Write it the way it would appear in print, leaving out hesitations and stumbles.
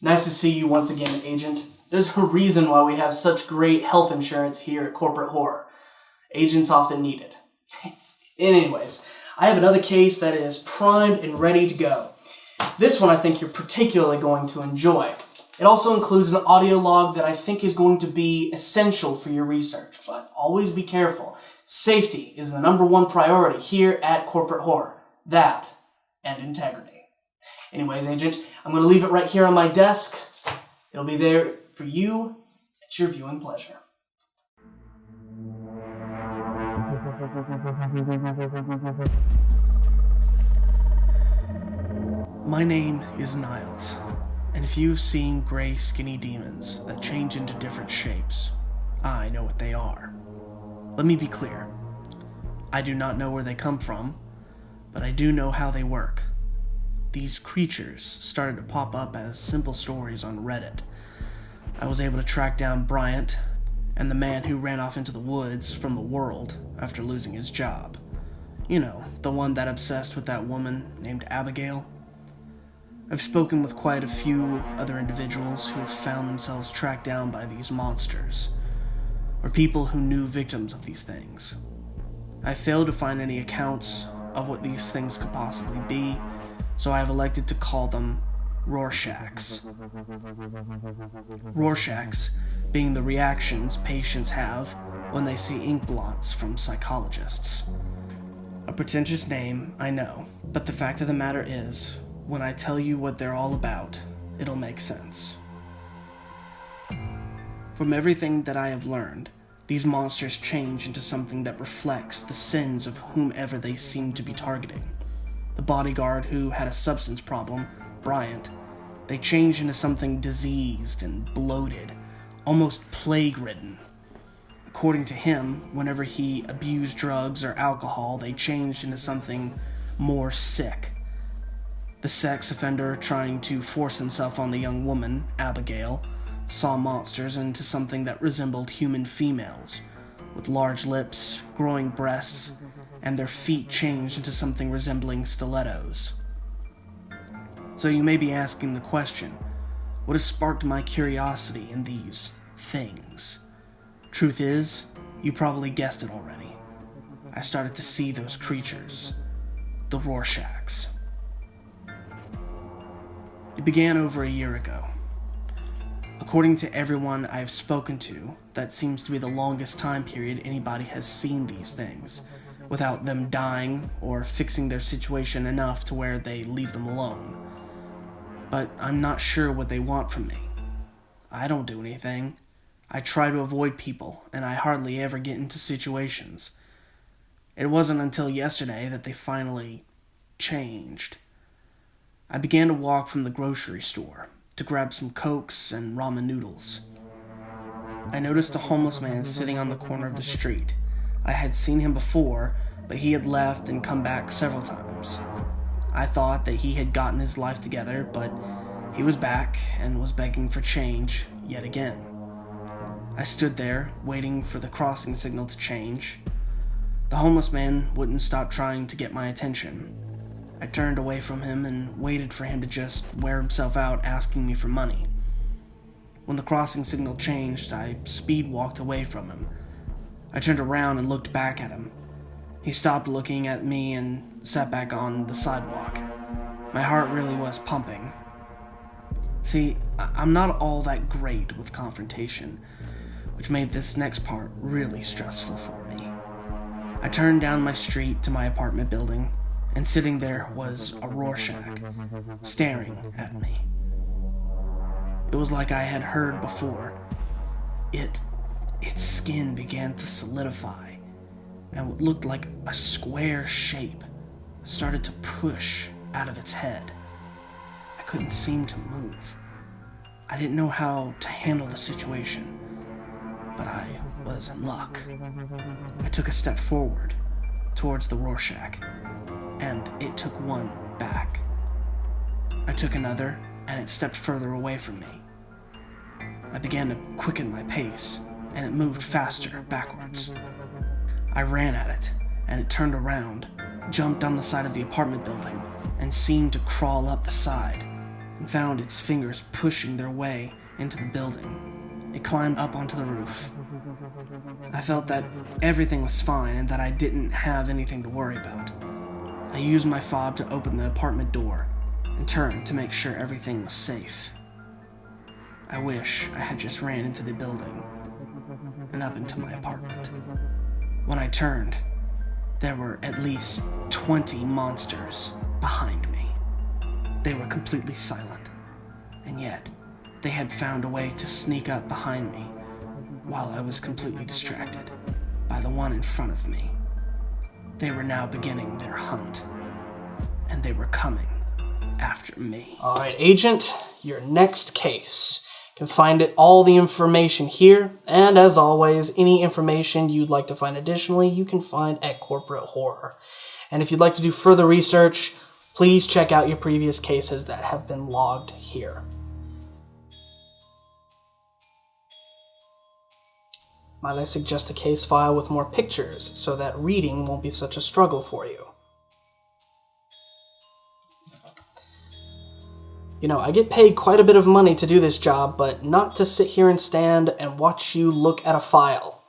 Nice to see you once again, Agent. There's a reason why we have such great health insurance here at Corporate Horror. Agents often need it. Anyways, I have another case that is primed and ready to go. This one I think you're particularly going to enjoy. It also includes an audio log that I think is going to be essential for your research, but always be careful. Safety is the #1 priority here at Corporate Horror. That and integrity. Anyways, Agent, I'm going to leave it right here on my desk. It'll be there for you at your viewing pleasure. My name is Niles, and if you've seen gray skinny demons that change into different shapes, I know what they are. Let me be clear. I do not know where they come from, but I do know how they work. These creatures started to pop up as simple stories on Reddit. I was able to track down Bryant and the man who ran off into the woods from the world after losing his job. You know, the one that obsessed with that woman named Abigail. I've spoken with quite a few other individuals who have found themselves tracked down by these monsters, or people who knew victims of these things. I failed to find any accounts of what these things could possibly be, so I have elected to call them Rorschachs. Rorschachs being the reactions patients have when they see ink blots from psychologists. A pretentious name, I know, but the fact of the matter is, when I tell you what they're all about, it'll make sense. From everything that I have learned, these monsters change into something that reflects the sins of whomever they seem to be targeting. The bodyguard who had a substance problem, Bryant, they changed into something diseased and bloated, almost plague-ridden. According to him, whenever he abused drugs or alcohol, they changed into something more sick. The sex offender trying to force himself on the young woman, Abigail, saw monsters into something that resembled human females, with large lips, growing breasts, and their feet changed into something resembling stilettos. So you may be asking the question, what has sparked my curiosity in these things? Truth is, you probably guessed it already. I started to see those creatures, the Rorschachs. It began over a year ago. According to everyone I've spoken to, that seems to be the longest time period anybody has seen these things, without them dying or fixing their situation enough to where they leave them alone. But I'm not sure what they want from me. I don't do anything. I try to avoid people, and I hardly ever get into situations. It wasn't until yesterday that they finally changed. I began to walk from the grocery store to grab some Cokes and ramen noodles. I noticed a homeless man sitting on the corner of the street. I had seen him before, but he had left and come back several times. I thought that he had gotten his life together, but he was back and was begging for change yet again. I stood there, waiting for the crossing signal to change. The homeless man wouldn't stop trying to get my attention. I turned away from him and waited for him to just wear himself out asking me for money. When the crossing signal changed, I speed walked away from him. I turned around and looked back at him. He stopped looking at me and sat back on the sidewalk. My heart really was pumping. See, I'm not all that great with confrontation, which made this next part really stressful for me. I turned down my street to my apartment building, and sitting there was a Rorschach, staring at me. It was like I had heard before. Its skin began to solidify, and what looked like a square shape started to push out of its head. I couldn't seem to move. I didn't know how to handle the situation, but I was in luck. I took a step forward towards the Rorschach, and it took one back. I took another, and it stepped further away from me. I began to quicken my pace, and it moved faster backwards. I ran at it, and it turned around, jumped on the side of the apartment building, and seemed to crawl up the side, and found its fingers pushing their way into the building. It climbed up onto the roof. I felt that everything was fine and that I didn't have anything to worry about. I used my fob to open the apartment door and turned to make sure everything was safe. I wish I had just ran into the building and up into my apartment. When I turned, there were at least 20 monsters behind me. They were completely silent, and yet they had found a way to sneak up behind me while I was completely distracted by the one in front of me. They were now beginning their hunt, and they were coming after me. All right, Agent, your next case. You can find all the information here, and as always, any information you'd like to find additionally, you can find at Corporate Horror. And if you'd like to do further research, please check out your previous cases that have been logged here. Might I suggest a case file with more pictures so that reading won't be such a struggle for you? You know, I get paid quite a bit of money to do this job, but not to sit here and stand and watch you look at a file.